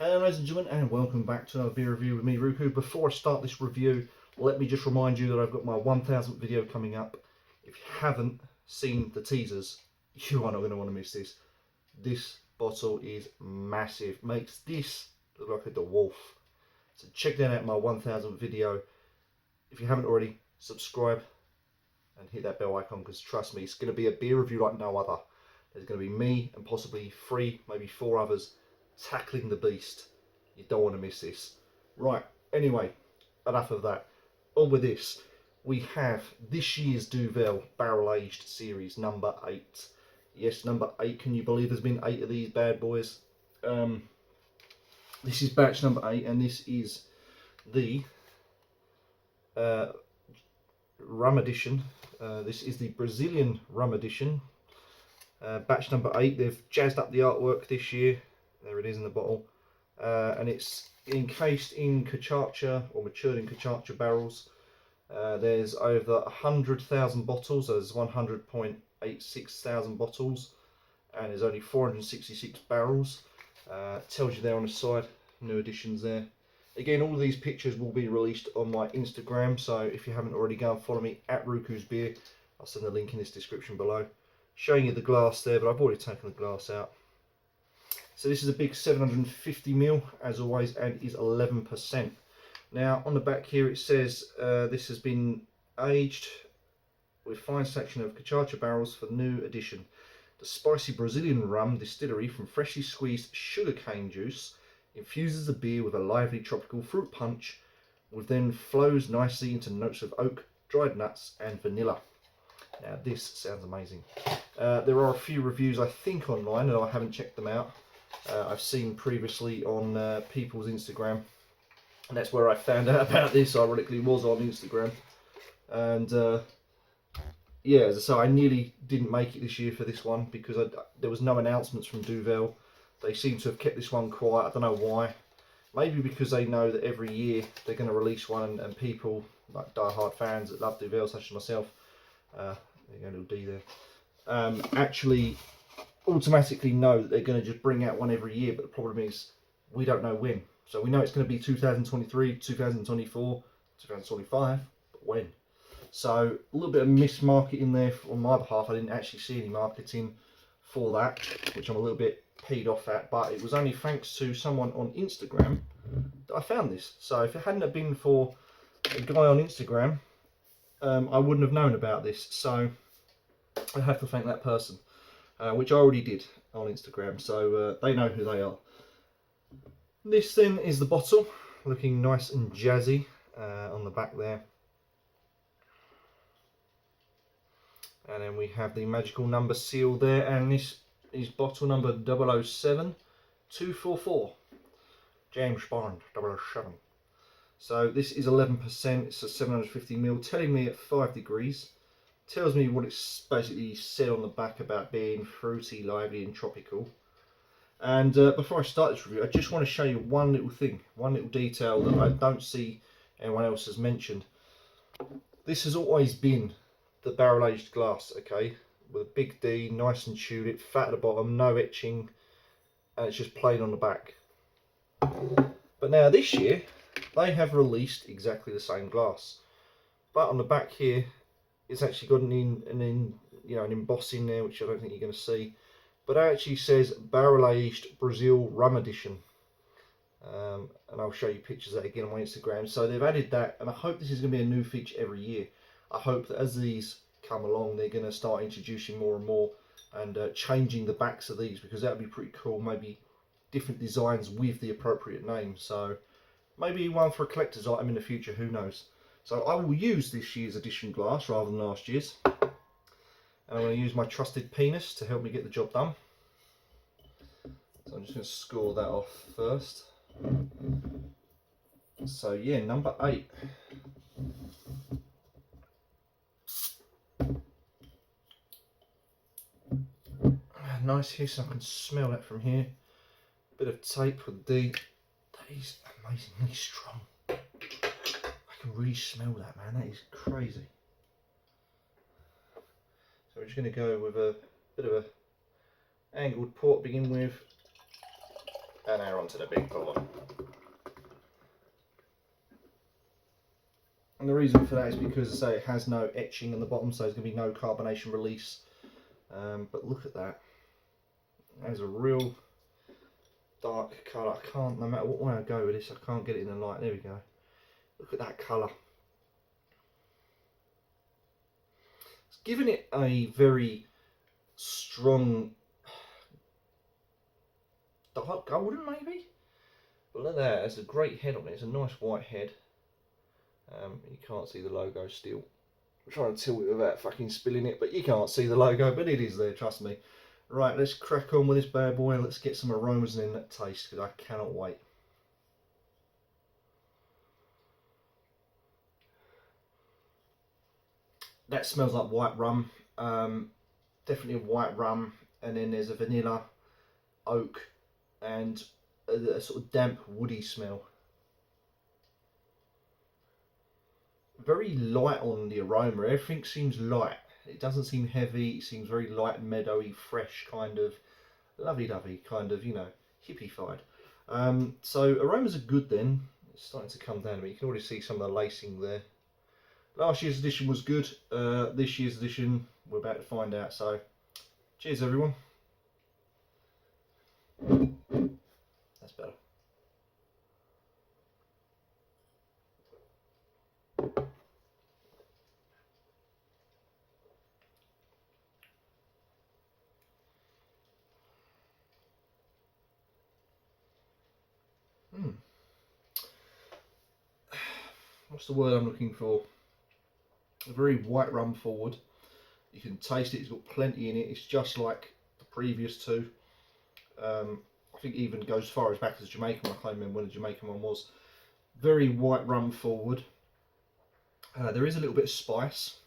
Hello ladies and gentlemen, and welcome back to another beer review with me, Ruku. Before I start this review, let me just remind you that I've got my 1000th video coming up. If you haven't seen the teasers, you are not going to want to miss this. This bottle is massive, makes this look like a dwarf. So check that out, my 1000th video. If you haven't already, subscribe and hit that bell icon, because trust me, it's going to be a beer review like no other. There's going to be me and possibly 3, maybe 4 others tackling the beast. You don't want to miss this. Right, anyway, enough of that. On with this. We have this year's Duvel Barrel Aged Series number 8. Yes, number 8. Can you believe there's been 8 of these bad boys? This is batch number 8, and this is the Rum Edition. This is the Brazilian Rum Edition. Batch number 8. They've jazzed up the artwork this year. There it is in the bottle, and it's encased in Cachaca, or matured in Cachaca barrels. There's over 100,000 bottles. There's 100.86 thousand bottles, and there's only 466 barrels. Tells you there on the side, new additions there. Again, all of these pictures will be released on my Instagram, so if you haven't already, go and follow me at Ruku's Beer. I'll send the link in this description below. Showing you the glass there, but I've already taken the glass out. So this is a big 750ml, as always, and is 11%. Now on the back here it says this has been aged with fine selection of Cachaca barrels for the new edition. The spicy Brazilian rum distillery from freshly squeezed sugarcane juice infuses the beer with a lively tropical fruit punch, which then flows nicely into notes of oak, dried nuts and vanilla. Now this sounds amazing. There are a few reviews I think online, and I haven't checked them out. I've seen previously on people's Instagram, and that's where I found out about this. Ironically, was on Instagram, and yeah, as I say, I nearly didn't make it this year for this one because there was no announcements from Duvel. They seem to have kept this one quiet. I don't know why. Maybe because they know that every year they're going to release one, and people like die-hard fans that love Duvel, such as myself, there you go, little D there, actually automatically know that they're going to just bring out one every year. But the problem is we don't know when. So we know it's going to be 2023, 2024, 2025, but when? So a little bit of mismarketing there on my behalf. I didn't actually see any marketing for that, which I'm a little bit peed off at, but it was only thanks to someone on Instagram that I found this. So if it hadn't have been for a guy on Instagram, I wouldn't have known about this. So I have to thank that person. Which I already did on Instagram, so they know who they are. This then is the bottle, looking nice and jazzy on the back there. And then we have the magical number seal there, and this is bottle number 007244. James Bond 007. So this is 11%, it's a 750ml, telling me at 5 degrees. Tells me what it's basically said on the back about being fruity, lively and tropical. And before I start this review, I just want to show you one little thing, one little detail that I don't see anyone else has mentioned. This has always been the barrel aged glass, okay, with a big D, nice and tulip, fat at the bottom, no etching, and it's just plain on the back. But now this year they have released exactly the same glass, but on the back here it's actually got an embossing there, which I don't think you're going to see, but it actually says Barrel Aged Brazil Rum Edition, and I'll show you pictures of that again on my Instagram. So they've added that, and I hope this is going to be a new feature every year. I hope that as these come along, they're going to start introducing more and more, and changing the backs of these, because that would be pretty cool. Maybe different designs with the appropriate name, so maybe one for a collector's item in the future, who knows. So I will use this year's edition glass rather than last year's. And I'm going to use my trusted penis to help me get the job done. So I'm just going to score that off first. So yeah, number 8. Nice hiss, I can smell that from here. Bit of tape with D. That is amazingly strong. I can really smell that, man. That is crazy. So we're just going to go with a bit of a angled pour to begin with, And now onto the big pot. And the reason for that is because, as I say, it has no etching on the bottom, so there's going to be no carbonation release. But look at that. There's a real dark colour. I can't, no matter what way I go with this, I can't get it in the light. There we go. Look at that colour. It's giving it a very strong dark golden, maybe? But look at that, there's a great head on it. It's a nice white head. You can't see the logo still. I'm trying to tilt it without fucking spilling it, but you can't see the logo, but it is there, trust me. Right, let's crack on with this bad boy and let's get some aromas in that taste, because I cannot wait. That smells like white rum. Definitely a white rum, and then there's a vanilla, oak, and a sort of damp woody smell. Very light on the aroma. Everything seems light. It doesn't seem heavy. It seems very light, meadowy, fresh, kind of lovey-dovey, kind of, you know, hippie-fied. So aromas are good then. It's starting to come down a bit. You can already see some of the lacing there. Last year's edition was good. This year's edition, we're about to find out. So, cheers everyone. That's better. What's the word I'm looking for? A very white rum forward. You can taste it, it's got plenty in it. It's just like the previous two. I think it even goes far as back as Jamaican. I can't remember when the Jamaican one was. Very white rum forward. There is a little bit of spice.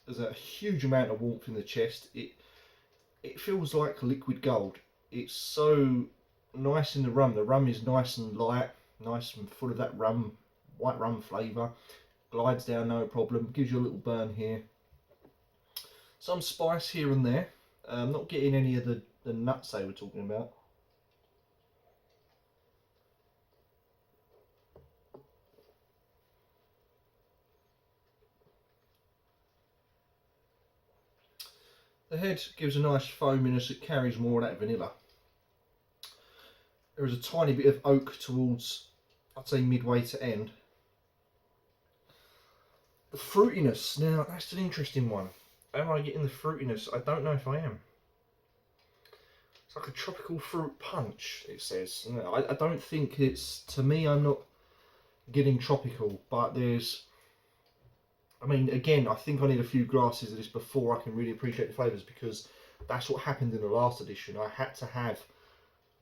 There's a huge amount of warmth in the chest. It feels like liquid gold. It's so nice in the rum. The rum is nice and light, nice and full of that rum, white rum flavour. Glides down no problem. Gives you a little burn here. Some spice here and there. I'm not getting any of the nuts they were talking about. The head gives a nice foaminess. It carries more of that vanilla. There is a tiny bit of oak towards, I'd say, midway to end. The fruitiness, now that's an interesting one. Am I getting the fruitiness? I don't know if I am. It's like a tropical fruit punch, it says. I don't think it's, to me, I'm not getting tropical, but there's, I mean, again, I think I need a few glasses of this before I can really appreciate the flavours, because that's what happened in the last edition. I had to have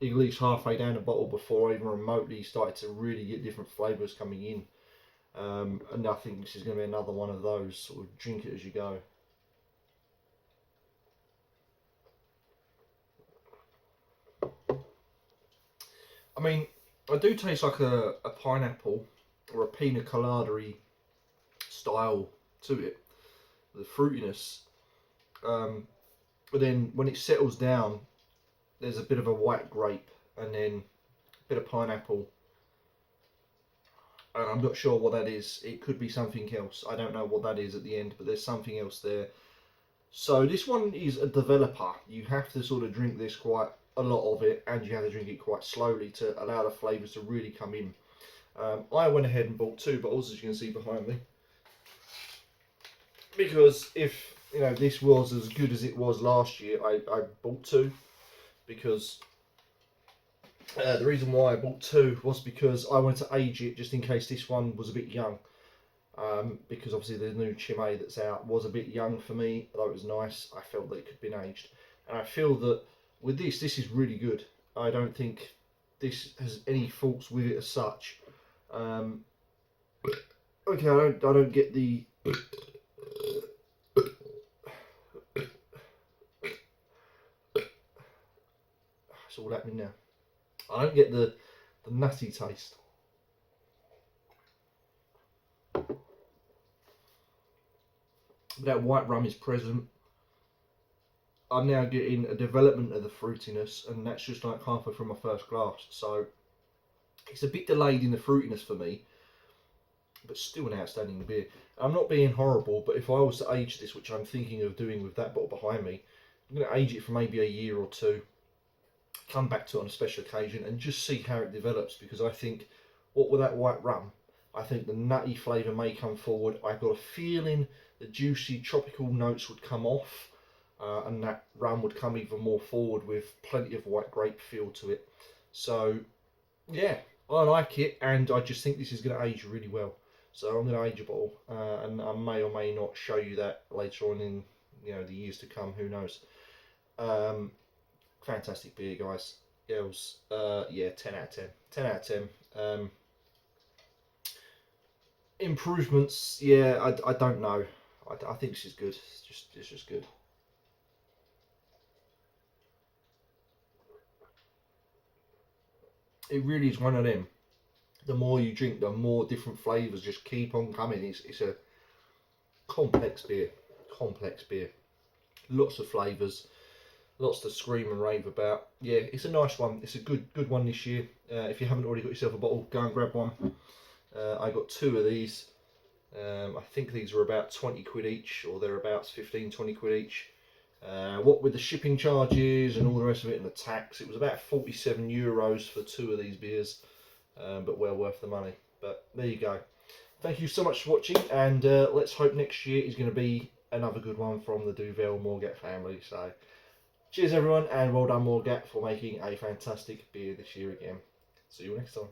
at least halfway down the bottle before I even remotely started to really get different flavours coming in. And I think this is going to be another one of those, sort of drink it as you go. I mean, I do taste like a pineapple or a pina colada-y style to it, the fruitiness. But then when it settles down, there's a bit of a white grape and then a bit of pineapple. And I'm not sure what that is. It could be something else. I don't know what that is at the end, but there's something else there. So this one is a developer. You have to sort of drink this quite a lot of it, and you have to drink it quite slowly to allow the flavours to really come in. I went ahead and bought 2 bottles, as you can see behind me, because if this was as good as it was last year, I bought 2, because the reason why I bought 2 was because I wanted to age it just in case this one was a bit young. Because obviously the new Chimay that's out was a bit young for me, although it was nice. I felt that it could have been aged, and I feel that with this is really good. I don't think this has any faults with it as such. Okay, I don't get the it's all happening now. I don't get the nutty taste. That white rum is present. I'm now getting a development of the fruitiness, and that's just like halfway through my first glass. So it's a bit delayed in the fruitiness for me, but still an outstanding beer. I'm not being horrible, but if I was to age this, which I'm thinking of doing with that bottle behind me, I'm going to age it for maybe a year or two, come back to it on a special occasion, and just see how it develops. Because I think, what with that white rum, I think the nutty flavour may come forward. I've got a feeling the juicy tropical notes would come off, and that rum would come even more forward with plenty of white grape feel to it. So yeah, I like it, and I just think this is going to age really well. So I'm going to age a bottle, and I may or may not show you that later on in the years to come. Who knows? Fantastic beer, guys. Girls, yeah, 10 out of 10. 10 out of 10. Improvements, yeah, I don't know. I think this is good. It's just good. It really is one of them. The more you drink, the more different flavours just keep on coming. It's a complex beer. Complex beer. Lots of flavours. Lots to scream and rave about. Yeah, it's a nice one. It's a good one this year. If you haven't already got yourself a bottle, go and grab one. I got 2 of these. I think these are about 20 quid each, or thereabouts, 15, 20 quid each. What with the shipping charges and all the rest of it and the tax, it was about 47 euros for 2 of these beers, but well worth the money. But there you go. Thank you so much for watching, and let's hope next year is going to be another good one from the Duvel Morgat family. So cheers everyone, and well done Morgat for making a fantastic beer this year again. See you next time.